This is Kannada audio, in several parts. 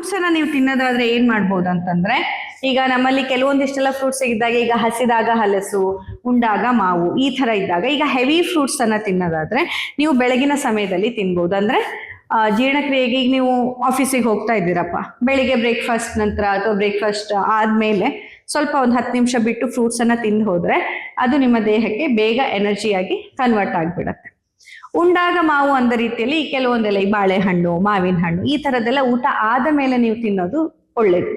ಫ್ರೂಟ್ಸ್ ಅನ್ನ ನೀವು ತಿನ್ನೋದಾದ್ರೆ ಏನ್ ಮಾಡ್ಬೋದು ಅಂತಂದ್ರೆ, ಈಗ ನಮ್ಮಲ್ಲಿ ಕೆಲವೊಂದಿಷ್ಟೆಲ್ಲ ಫ್ರೂಟ್ಸ್ ಇದ್ದಾಗ, ಈಗ ಹಸಿದಾಗ ಹಲಸು, ಉಂಡಾಗ ಮಾವು, ಈ ತರ ಇದ್ದಾಗ ಈಗ ಹೆವಿ ಫ್ರೂಟ್ಸ್ ಅನ್ನ ತಿನ್ನೋದಾದ್ರೆ ನೀವು ಬೆಳಗಿನ ಸಮಯದಲ್ಲಿ ತಿನ್ಬೋದು. ಅಂದ್ರೆ ಜೀರ್ಣಕ್ರಿಯೆಗೆ ಈಗ ನೀವು ಆಫೀಸಿಗೆ ಹೋಗ್ತಾ ಇದ್ದೀರಪ್ಪ, ಬೆಳಿಗ್ಗೆ ಬ್ರೇಕ್ಫಾಸ್ಟ್ ನಂತರ ಅಥವಾ ಬ್ರೇಕ್ಫಾಸ್ಟ್ ಆದ್ಮೇಲೆ ಸ್ವಲ್ಪ ಒಂದು 10 ನಿಮಿಷ ಬಿಟ್ಟು ಫ್ರೂಟ್ಸ್ ಅನ್ನ ತಿಂದು ಹೋದ್ರೆ ಅದು ನಿಮ್ಮ ದೇಹಕ್ಕೆ ಬೇಗ ಎನರ್ಜಿಯಾಗಿ ಕನ್ವರ್ಟ್ ಆಗ್ಬಿಡತ್ತೆ. ಉಂಡಾಗ ಮಾವು ಅಂದ ರೀತಿಯಲ್ಲಿ ಕೆಲವೊಂದೆಲ್ಲ ಈ ಬಾಳೆಹಣ್ಣು, ಮಾವಿನ ಹಣ್ಣು, ಈ ತರದೆಲ್ಲ ಊಟ ಆದ ಮೇಲೆ ನೀವು ತಿನ್ನೋದು ಒಳ್ಳೇದು.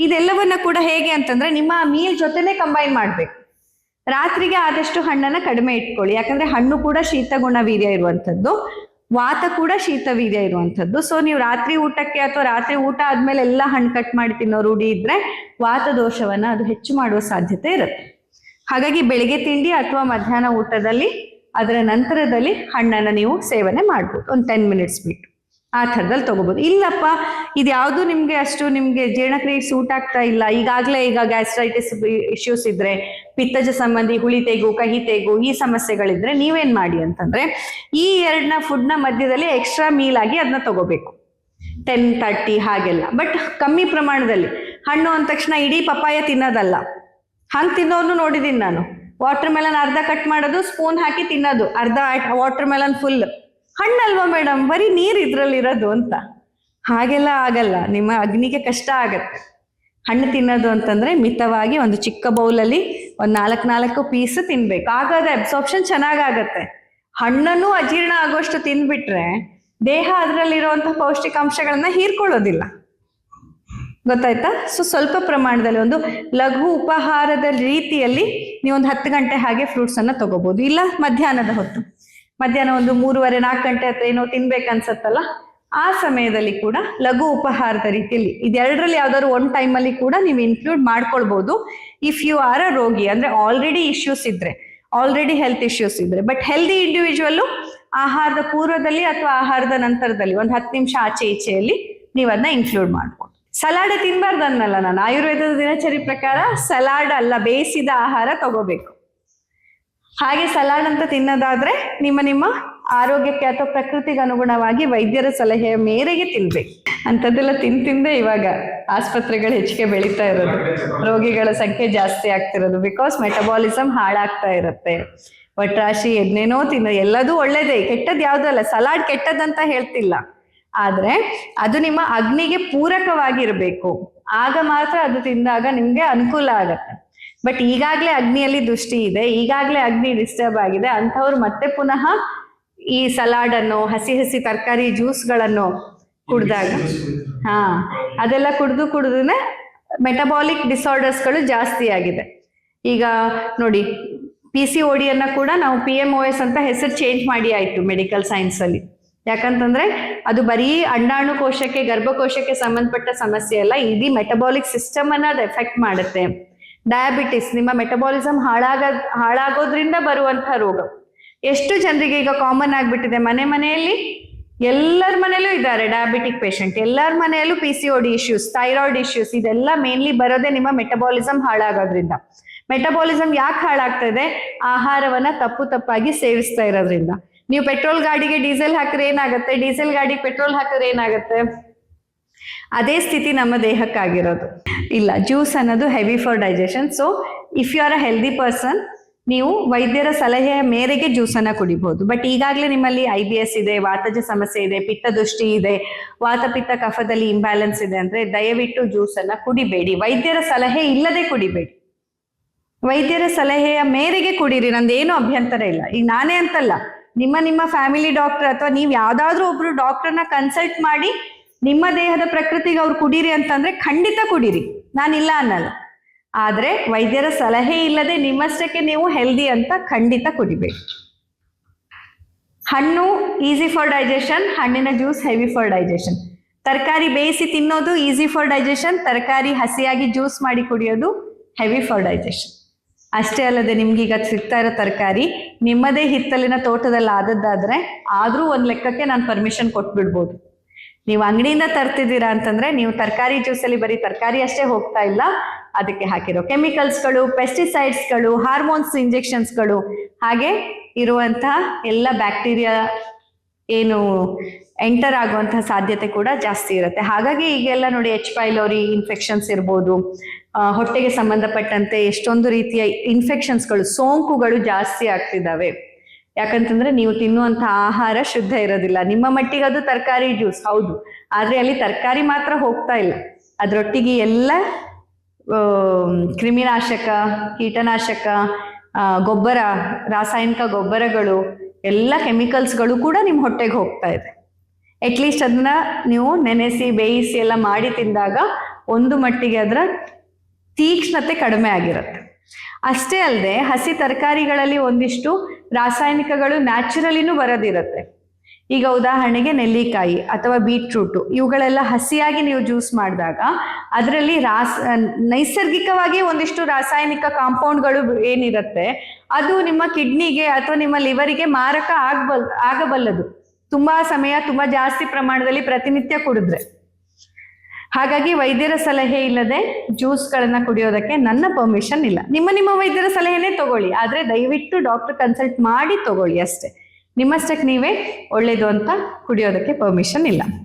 ಇದೆಲ್ಲವನ್ನ ಕೂಡ ಹೇಗೆ ಅಂತಂದ್ರೆ ನಿಮ್ಮ ಮೀಲ್ ಜೊತೆನೆ ಕಂಬೈನ್ ಮಾಡ್ಬೇಕು. ರಾತ್ರಿಗೆ ಆದಷ್ಟು ಹಣ್ಣನ್ನ ಕಡಿಮೆ ಇಟ್ಕೊಳ್ಳಿ, ಯಾಕಂದ್ರೆ ಹಣ್ಣು ಕೂಡ ಶೀತಗುಣ ವೀರ್ಯ ಇರುವಂತದ್ದು, ವಾತ ಕೂಡ ಶೀತ ವೀರ್ಯ ಇರುವಂತದ್ದು. ಸೊ ನೀವು ರಾತ್ರಿ ಊಟಕ್ಕೆ ಅಥವಾ ರಾತ್ರಿ ಊಟ ಆದ್ಮೇಲೆ ಎಲ್ಲ ಹಣ್ಣು ಕಟ್ ಮಾಡಿ ತಿನ್ನೋ ರೂಢಿ ಇದ್ರೆ ವಾತ ದೋಷವನ್ನ ಅದು ಹೆಚ್ಚು ಮಾಡುವ ಸಾಧ್ಯತೆ ಇರುತ್ತೆ. ಹಾಗಾಗಿ ಬೆಳಿಗ್ಗೆ ತಿಂಡಿ ಅಥವಾ ಮಧ್ಯಾಹ್ನ ಊಟದಲ್ಲಿ ಅದರ ನಂತರದಲ್ಲಿ ಹಣ್ಣನ್ನ ನೀವು ಸೇವನೆ ಮಾಡ್ಬೋದು, ಒಂದು 10 ಮಿನಿಟ್ಸ್ ಬಿಟ್ಟು ಆ ಥರದಲ್ಲಿ ತಗೋಬಹುದು. ಇಲ್ಲಪ್ಪ ಇದ್ಯಾವುದು ನಿಮ್ಗೆ ಅಷ್ಟು ನಿಮ್ಗೆ ಜೀರ್ಣಕ್ರಿಯೆಗೆ ಸೂಟ್ ಆಗ್ತಾ ಇಲ್ಲ, ಈಗ ಗ್ಯಾಸ್ಟ್ರೈಟಿಸ್ ಇಶ್ಯೂಸ್ ಇದ್ರೆ, ಪಿತ್ತಜ ಸಂಬಂಧಿ ಹುಳಿ ತೇಗು, ಕಹಿ ತೇಗು, ಈ ಸಮಸ್ಯೆಗಳಿದ್ರೆ ನೀವೇನ್ ಮಾಡಿ ಅಂತಂದ್ರೆ ಈ ಎರಡನ್ನ ಫುಡ್ನ ಮಧ್ಯದಲ್ಲಿ ಎಕ್ಸ್ಟ್ರಾ ಮೀಲ್ ಆಗಿ ಅದನ್ನ ತಗೋಬೇಕು, 10-30 ಹಾಗೆಲ್ಲ. ಬಟ್ ಕಮ್ಮಿ ಪ್ರಮಾಣದಲ್ಲಿ. ಹಣ್ಣು ಅಂದ ತಕ್ಷಣ ಇಡೀ ಪಪ್ಪಾಯ ತಿನ್ನೋದಲ್ಲ, ಹಂಗೆ ತಿನ್ನೋರ್ನು ನೋಡಿದೀನಿ ನಾನು. ವಾಟರ್ ಮೆಲನ್ ಅರ್ಧ ಕಟ್ ಮಾಡೋದು, ಸ್ಪೂನ್ ಹಾಕಿ ತಿನ್ನೋದು, ಅರ್ಧ ವಾಟರ್ ಮೆಲನ್ ಫುಲ್. ಹಣ್ಣಲ್ವಾ ಮೇಡಮ್, ಬರೀ ನೀರು ಇದ್ರಲ್ಲಿರೋದು ಅಂತ. ಹಾಗೆಲ್ಲ ಆಗಲ್ಲ, ನಿಮ್ಮ ಅಗ್ನಿಗೆ ಕಷ್ಟ ಆಗತ್ತೆ. ಹಣ್ಣು ತಿನ್ನೋದು ಅಂತಂದ್ರೆ ಮಿತವಾಗಿ ಒಂದು ಚಿಕ್ಕ ಬೌಲಲ್ಲಿ ಒಂದು 4 ಪೀಸ್ ತಿನ್ಬೇಕು, ಆಗಾದ ಅಬ್ಸಾರ್ಪ್ಷನ್ ಚೆನ್ನಾಗಾಗತ್ತೆ. ಹಣ್ಣನ್ನು ಅಜೀರ್ಣ ಆಗೋಷ್ಟು ತಿನ್ಬಿಟ್ರೆ ದೇಹ ಅದರಲ್ಲಿರುವಂತಹ ಪೌಷ್ಟಿಕಾಂಶಗಳನ್ನ ಹೀರ್ಕೊಳ್ಳೋದಿಲ್ಲ, ಗೊತ್ತಾಯ್ತಾ? ಸೊ ಸ್ವಲ್ಪ ಪ್ರಮಾಣದಲ್ಲಿ ಒಂದು ಲಘು ಉಪಹಾರದ ರೀತಿಯಲ್ಲಿ ನೀವೊಂದು 10 ಗಂಟೆ ಹಾಗೆ ಫ್ರೂಟ್ಸ್ ಅನ್ನ ತಗೋಬಹುದು. ಇಲ್ಲ ಮಧ್ಯಾಹ್ನದ ಹೊತ್ತು, ಮಧ್ಯಾಹ್ನ ಒಂದು 3:30-4 ಗಂಟೆ ಹತ್ರ ಏನೋ ತಿನ್ಬೇಕನ್ಸತ್ತಲ್ಲ, ಆ ಸಮಯದಲ್ಲಿ ಕೂಡ ಲಘು ಉಪಹಾರದ ರೀತಿಯಲ್ಲಿ ಇದೆರಡರಲ್ಲಿ ಯಾವ್ದಾದ್ರು ಒಂದು ಟೈಮಲ್ಲಿ ಕೂಡ ನೀವು ಇನ್ಕ್ಲೂಡ್ ಮಾಡ್ಕೊಳ್ಬಹುದು. ಇಫ್ ಯು ಆರ್ ಅ ರೋಗಿ, ಅಂದ್ರೆ ಆಲ್ರೆಡಿ ಇಶ್ಯೂಸ್ ಇದ್ರೆ, ಆಲ್ರೆಡಿ ಹೆಲ್ತ್ ಇಶ್ಯೂಸ್ ಇದ್ರೆ. ಬಟ್ ಹೆಲ್ದಿ ಇಂಡಿವಿಜುವಲ್ ಆಹಾರದ ಪೂರ್ವದಲ್ಲಿ ಅಥವಾ ಆಹಾರದ ನಂತರದಲ್ಲಿ ಒಂದು 10 ನಿಮಿಷ ಆಚೆ ಈಚೆಯಲ್ಲಿ ನೀವು ಅದನ್ನ ಇನ್ಕ್ಲೂಡ್ ಮಾಡ್ಬೋದು. ಸಲಾಡ್ ತಿನ್ಬಾರ್ದು ಅನ್ನಲ್ಲ ನಾನು, ಆಯುರ್ವೇದದ ದಿನಚರಿ ಪ್ರಕಾರ ಸಲಾಡ್ ಅಲ್ಲ, ಬೇಯಿಸಿದ ಆಹಾರ ತಗೋಬೇಕು. ಹಾಗೆ ಸಲಾಡ್ ಅಂತ ತಿನ್ನೋದಾದ್ರೆ ನಿಮ್ಮ ಆರೋಗ್ಯಕ್ಕೆ ಅಥವಾ ಪ್ರಕೃತಿಗೆ ಅನುಗುಣವಾಗಿ ವೈದ್ಯರ ಸಲಹೆಯ ಮೇರೆಗೆ ತಿನ್ಬೇಕು. ಅಂಥದ್ದೆಲ್ಲ ತಿಂದೆ ಇವಾಗ ಆಸ್ಪತ್ರೆಗಳು ಹೆಚ್ಚಿಗೆ ಬೆಳೀತಾ ಇರೋದು, ರೋಗಿಗಳ ಸಂಖ್ಯೆ ಜಾಸ್ತಿ ಆಗ್ತಿರೋದು. ಬಿಕಾಸ್ ಮೆಟಬಾಲಿಸಮ್ ಹಾಳಾಗ್ತಾ ಇರುತ್ತೆ, ಒಟ್ರಾಶಿ ಎದ್ನೇನೋ ಎಲ್ಲದೂ ಒಳ್ಳೇದೇ, ಕೆಟ್ಟದ್ದು ಯಾವುದೂ ಅಲ್ಲ. ಸಲಾಡ್ ಕೆಟ್ಟದಂತ ಹೇಳ್ತಿಲ್ಲ, ಆದ್ರೆ ಅದು ನಿಮ್ಮ ಅಗ್ನಿಗೆ ಪೂರಕವಾಗಿರ್ಬೇಕು, ಆಗ ಮಾತ್ರ ಅದು ತಿಂದಾಗ ನಿಮ್ಗೆ ಅನುಕೂಲ ಆಗತ್ತೆ. ಬಟ್ ಈಗಾಗ್ಲೇ ಅಗ್ನಿಯಲ್ಲಿ ದೃಷ್ಟಿ ಇದೆ, ಈಗಾಗ್ಲೇ ಅಗ್ನಿ ಡಿಸ್ಟರ್ಬ್ ಆಗಿದೆ ಅಂಥವ್ರು ಮತ್ತೆ ಪುನಃ ಈ ಸಲಾಡ್ ಅನ್ನು, ಹಸಿ ತರಕಾರಿ ಜ್ಯೂಸ್ಗಳನ್ನು ಕುಡ್ದಾಗ ಅದೆಲ್ಲ ಕುಡಿದುನೆ ಮೆಟಬಾಲಿಕ್ ಡಿಸಾರ್ಡರ್ಸ್ಗಳು ಜಾಸ್ತಿ ಆಗಿದೆ. ಈಗ ನೋಡಿ, PCOD ಅನ್ನ ಕೂಡ ನಾವು PMOS ಅಂತ ಹೆಸರು ಚೇಂಜ್ ಮಾಡಿ ಆಯ್ತು ಮೆಡಿಕಲ್ ಸೈನ್ಸ್ ಅಲ್ಲಿ. ಯಾಕಂತಂದ್ರೆ ಅದು ಬರೀ ಅಂಡಾಣು ಕೋಶಕ್ಕೆ, ಗರ್ಭಕೋಶಕ್ಕೆ ಸಂಬಂಧಪಟ್ಟ ಸಮಸ್ಯೆ ಅಲ್ಲ, ಇಡೀ ಮೆಟಬಾಲಿಕ್ ಸಿಸ್ಟಮ್ ಅನ್ನ ಅದು ಎಫೆಕ್ಟ್ ಮಾಡುತ್ತೆ. ಡಯಾಬಿಟಿಸ್, ನಿಮ್ಮ ಮೆಟಬಾಲಿಸಮ್ ಹಾಳಾಗೋದ್ರಿಂದ ಬರುವಂತಹ ರೋಗ. ಎಷ್ಟು ಜನರಿಗೆ ಈಗ ಕಾಮನ್ ಆಗ್ಬಿಟ್ಟಿದೆ, ಮನೆಯಲ್ಲಿ ಎಲ್ಲರ ಮನೆಯಲ್ಲೂ ಇದ್ದಾರೆ ಡಯಾಬಿಟಿಕ್ ಪೇಷಂಟ್, ಎಲ್ಲರ ಮನೆಯಲ್ಲೂ PCOD ಇಶ್ಯೂಸ್, ಥೈರಾಯ್ಡ್ ಇಶ್ಯೂಸ್, ಇದೆಲ್ಲ ಮೇನ್ಲಿ ಬರೋದೇ ನಿಮ್ಮ ಮೆಟಬಾಲಿಸಮ್ ಹಾಳಾಗೋದ್ರಿಂದ. ಮೆಟಬಾಲಿಸಮ್ ಯಾಕೆ ಹಾಳಾಗ್ತಾ ಇದೆ? ಆಹಾರವನ್ನ ತಪ್ಪಾಗಿ ಸೇವಿಸ್ತಾ ಇರೋದ್ರಿಂದ. ನೀವು ಪೆಟ್ರೋಲ್ ಗಾಡಿಗೆ ಡೀಸೆಲ್ ಹಾಕಿದ್ರೆ ಏನಾಗುತ್ತೆ, ಡೀಸೆಲ್ ಗಾಡಿಗೆ ಪೆಟ್ರೋಲ್ ಹಾಕಿದ್ರೆ ಏನಾಗುತ್ತೆ? ಅದೇ ಸ್ಥಿತಿ ನಮ್ಮ ದೇಹಕ್ಕಾಗಿರೋದು. ಇಲ್ಲ, ಜ್ಯೂಸ್ ಅನ್ನೋದು heavy for digestion. So if you are a healthy person, ನೀವು ವೈದ್ಯರ ಸಲಹೆಯ ಮೇರೆಗೆ ಜ್ಯೂಸನ್ನ ಕುಡಿಬಹುದು. ಬಟ್ ಈಗಾಗಲೇ ನಿಮ್ಮಲ್ಲಿ IBS ಇದೆ, ವಾತಜ ಸಮಸ್ಯೆ ಇದೆ, ಪಿತ್ತದೃಷ್ಟಿ ಇದೆ, ವಾತ ಪಿತ್ತ ಕಫದಲ್ಲಿ ಇಂಬ್ಯಾಲೆನ್ಸ್ ಇದೆ ಅಂದ್ರೆ ದಯವಿಟ್ಟು ಜ್ಯೂಸನ್ನ ಕುಡಿಬೇಡಿ. ವೈದ್ಯರ ಸಲಹೆ ಇಲ್ಲದೆ ಕುಡಿಬೇಡಿ, ವೈದ್ಯರ ಸಲಹೆಯ ಮೇರೆಗೆ ಕುಡೀರಿ. ನಂದೇನು ಅಭ್ಯಂತರ ಇಲ್ಲ. ಈಗ ನಾನೇ ಅಂತಲ್ಲ, ನಿಮ್ಮ ಫ್ಯಾಮಿಲಿ ಡಾಕ್ಟರ್ ಅಥವಾ ನೀವು ಯಾವ್ದಾದ್ರು ಒಬ್ರು ಡಾಕ್ಟರ್ನ ಕನ್ಸಲ್ಟ್ ಮಾಡಿ ನಿಮ್ಮ ದೇಹದ ಪ್ರಕೃತಿಗೆ ಅವ್ರು ಕುಡೀರಿ ಅಂತಂದ್ರೆ ಖಂಡಿತ ಕುಡೀರಿ, ನಾನಿಲ್ಲ ಅನ್ನಲ್ಲ. ಆದ್ರೆ ವೈದ್ಯರ ಸಲಹೆ ಇಲ್ಲದೆ ನಿಮ್ಮಷ್ಟಕ್ಕೆ ನೀವು ಹೆಲ್ದಿ ಅಂತ ಖಂಡಿತ ಕುಡಿಬೇಡಿ. ಹಣ್ಣು ಈಸಿ ಫಾರ್ ಡೈಜೆಷನ್, ಹಣ್ಣಿನ ಜ್ಯೂಸ್ ಹೆವಿ ಫಾರ್ ಡೈಜೆಷನ್. ತರಕಾರಿ ಬೇಯಿಸಿ ತಿನ್ನೋದು ಈಸಿ ಫಾರ್ ಡೈಜೆಷನ್, ತರಕಾರಿ ಹಸಿಯಾಗಿ ಜ್ಯೂಸ್ ಮಾಡಿ ಕುಡಿಯೋದು ಹೆವಿ ಫಾರ್ ಡೈಜೆಷನ್. ಅಷ್ಟೇ ಅಲ್ಲದೆ ನಿಮ್ಗೀಗ ಸಿಗ್ತಾ ಇರೋ ತರಕಾರಿ ನಿಮ್ಮದೇ ಹಿತ್ತಲಿನ ತೋಟದಲ್ಲಿ ಆದದ್ದಾದ್ರೆ ಆದ್ರೂ ಒಂದ್ ಲೆಕ್ಕಕ್ಕೆ ನಾನು ಪರ್ಮಿಷನ್ ಕೊಟ್ಬಿಡ್ಬೋದು. ನೀವು ಅಂಗಡಿಯಿಂದ ತರ್ತಿದ್ದೀರಾ ಅಂತಂದ್ರೆ ನೀವು ತರಕಾರಿ ಜ್ಯೂಸಲ್ಲಿ ಬರೀ ತರಕಾರಿ ಅಷ್ಟೇ ಹೋಗ್ತಾ ಇಲ್ಲ, ಅದಕ್ಕೆ ಹಾಕಿರೋ ಕೆಮಿಕಲ್ಸ್ಗಳು, ಪೆಸ್ಟಿಸೈಡ್ಸ್ಗಳು, ಹಾರ್ಮೋನ್ಸ್ ಇಂಜೆಕ್ಷನ್ಸ್ಗಳು, ಹಾಗೆ ಇರುವಂತಹ ಎಲ್ಲ ಬ್ಯಾಕ್ಟೀರಿಯಾ ಏನು ಎಂಟರ್ ಆಗುವಂತಹ ಸಾಧ್ಯತೆ ಕೂಡ ಜಾಸ್ತಿ ಇರುತ್ತೆ. ಹಾಗಾಗಿ ಈಗೆಲ್ಲ ನೋಡಿ H. ಪೈಲೋರಿ ಇನ್ಫೆಕ್ಷನ್ಸ್ ಇರ್ಬೋದು, ಹೊಟ್ಟೆಗೆ ಸಂಬಂಧಪಟ್ಟಂತೆ ಎಷ್ಟೊಂದು ರೀತಿಯ ಇನ್ಫೆಕ್ಷನ್ಸ್ಗಳು, ಸೋಂಕುಗಳು ಜಾಸ್ತಿ ಆಗ್ತಿದ್ದಾವೆ. ಯಾಕಂತಂದ್ರೆ ನೀವು ತಿನ್ನುವಂತಹ ಆಹಾರ ಶುದ್ಧ ಇರೋದಿಲ್ಲ. ನಿಮ್ಮ ಮಟ್ಟಿಗೆ ಅದು ತರಕಾರಿ ಜ್ಯೂಸ್ ಹೌದು, ಆದ್ರೆ ಅಲ್ಲಿ ತರಕಾರಿ ಮಾತ್ರ ಹೋಗ್ತಾ ಇಲ್ಲ, ಅದರೊಟ್ಟಿಗೆ ಎಲ್ಲ ಕ್ರಿಮಿನಾಶಕ, ಕೀಟನಾಶಕ, ಗೊಬ್ಬರ, ರಾಸಾಯನಿಕ ಗೊಬ್ಬರಗಳು, ಎಲ್ಲ ಕೆಮಿಕಲ್ಸ್ಗಳು ಕೂಡ ನಿಮ್ಮ ಹೊಟ್ಟೆಗೆ ಹೋಗ್ತಾ ಇದೆ. ಅಟ್ಲೀಸ್ಟ್ ಅದನ್ನ ನೀವು ನೆನೆಸಿ ಬೇಯಿಸಿ ಎಲ್ಲ ಮಾಡಿ ತಿಂದಾಗ ಒಂದು ಮಟ್ಟಿಗೆ ಅದರ ತೀಕ್ಷ್ಣತೆ ಕಡಿಮೆ ಆಗಿರುತ್ತೆ. ಅಷ್ಟೇ ಅಲ್ಲದೆ ಹಸಿ ತರಕಾರಿಗಳಲ್ಲಿ ಒಂದಿಷ್ಟು ರಾಸಾಯನಿಕಗಳು ನ್ಯಾಚುರಲಿನೂ ಬರೋದಿರುತ್ತೆ. ಈಗ ಉದಾಹರಣೆಗೆ ನೆಲ್ಲಿಕಾಯಿ ಅಥವಾ ಬೀಟ್ರೂಟು, ಇವುಗಳೆಲ್ಲ ಹಸಿಯಾಗಿ ನೀವು ಜ್ಯೂಸ್ ಮಾಡಿದಾಗ ಅದರಲ್ಲಿ ನೈಸರ್ಗಿಕವಾಗಿ ಒಂದಿಷ್ಟು ರಾಸಾಯನಿಕ ಕಾಂಪೌಂಡ್ಗಳು ಏನಿರುತ್ತೆ ಅದು ನಿಮ್ಮ ಕಿಡ್ನಿಗೆ ಅಥವಾ ನಿಮ್ಮ ಲಿವರಿಗೆ ಮಾರಕ ಆಗಬಲ್ಲದು ತುಂಬಾ ಸಮಯ, ತುಂಬಾ ಜಾಸ್ತಿ ಪ್ರಮಾಣದಲ್ಲಿ ಪ್ರತಿನಿತ್ಯ ಕುಡಿದ್ರೆ. ಹಾಗಾಗಿ ವೈದ್ಯರ ಸಲಹೆ ಇಲ್ಲದೆ ಜ್ಯೂಸ್ಗಳನ್ನ ಕುಡಿಯೋದಕ್ಕೆ ನನ್ನ ಪರ್ಮಿಷನ್ ಇಲ್ಲ. ನಿಮ್ಮ ವೈದ್ಯರ ಸಲಹೆನೇ ತಗೊಳ್ಳಿ, ಆದ್ರೆ ದಯವಿಟ್ಟು ಡಾಕ್ಟರ್ ಕನ್ಸಲ್ಟ್ ಮಾಡಿ ತಗೊಳ್ಳಿ ಅಷ್ಟೇ. ನಿಮ್ಮಷ್ಟಕ್ಕೆ ನೀವೇ ಒಳ್ಳೇದು ಅಂತ ಕುಡಿಯೋದಕ್ಕೆ ಪರ್ಮಿಷನ್ ಇಲ್ಲ.